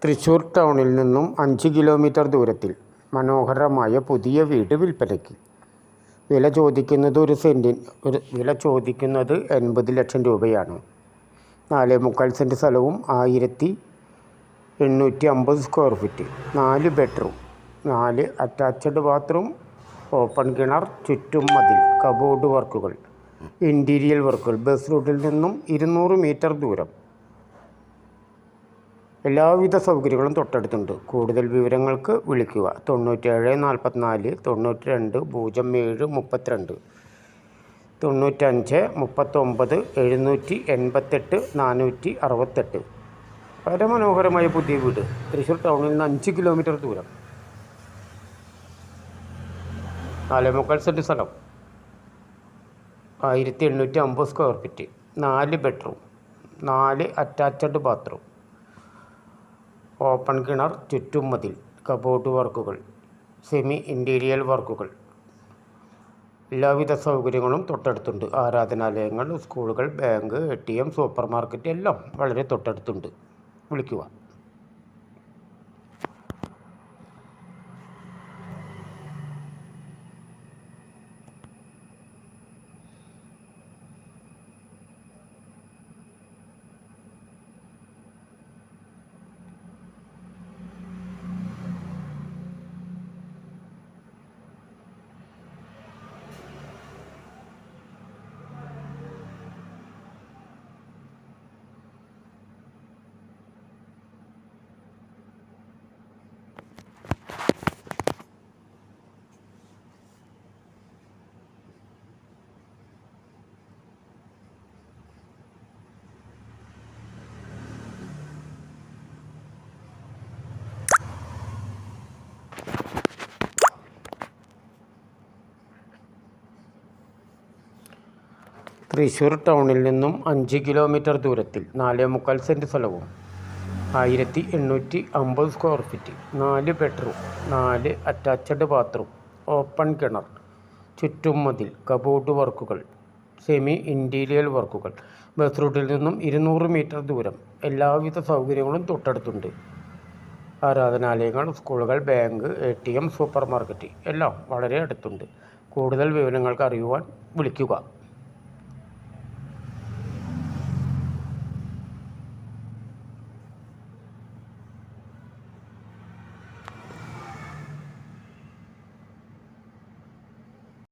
തൃശ്ശൂർ ടൗണിൽ നിന്നും 5 കിലോമീറ്റർ ദൂരത്തിൽ മനോഹരമായ പുതിയ വീട് വിൽപ്പനയ്ക്ക്. വില ചോദിക്കുന്നത് 80 ലക്ഷം രൂപയാണ്. 4.25 സെൻറ്റ് സ്ഥലവും 1850 square feet, 4 bedroom, 4 attached bathroom, open കിണർ, ചുറ്റും മതിൽ, കബോർഡ് വർക്കുകൾ, ഇൻറ്റീരിയൽ വർക്കുകൾ. ബസ് റൂട്ടിൽ നിന്നും 200 മീറ്റർ ദൂരം. എല്ലാവിധ സൗകര്യങ്ങളും തൊട്ടടുത്തുണ്ട്. കൂടുതൽ വിവരങ്ങൾക്ക് വിളിക്കുക 97 44 92 07 32 95 39 788 468. വളരെ മനോഹരമായ പുതിയ വീട് തൃശ്ശൂർ ടൗണിൽ നിന്ന് 5 കിലോമീറ്റർ ദൂരം. 4.25 സെൻറ്റ് സ്ഥലം, 1850 square feet, 4 bedroom, 4 attached bathroom, open കിണർ, ചുറ്റും മതിൽ, കബോർഡ് വർക്കുകൾ, സെമി ഇൻറ്റീരിയൽ വർക്കുകൾ. എല്ലാവിധ സൗകര്യങ്ങളും തൊട്ടടുത്തുണ്ട്. ആരാധനാലയങ്ങൾ, സ്കൂളുകൾ, ബാങ്ക്, ATM, സൂപ്പർ മാർക്കറ്റ് എല്ലാം വളരെ തൊട്ടടുത്തുണ്ട്. വിളിക്കുക. തൃശ്ശൂർ ടൗണിൽ നിന്നും 5 കിലോമീറ്റർ ദൂരത്തിൽ 4.25 സെൻറ്റ് സ്ഥലവും 1850 square feet, 4 bedroom, 4 attached bathroom, open കിണർ, ചുറ്റും മതിൽ, കബോർഡ് വർക്കുകൾ, സെമി ഇൻറ്റീരിയൽ വർക്കുകൾ. ബസ് റൂട്ടിൽ നിന്നും 200 മീറ്റർ ദൂരം. എല്ലാവിധ സൗകര്യങ്ങളും തൊട്ടടുത്തുണ്ട്. ആരാധനാലയങ്ങൾ, സ്കൂളുകൾ, ബാങ്ക്, ATM, സൂപ്പർ മാർക്കറ്റ് എല്ലാം വളരെ അടുത്തുണ്ട്. കൂടുതൽ വിവരങ്ങൾക്ക് അറിയുവാൻ വിളിക്കുക.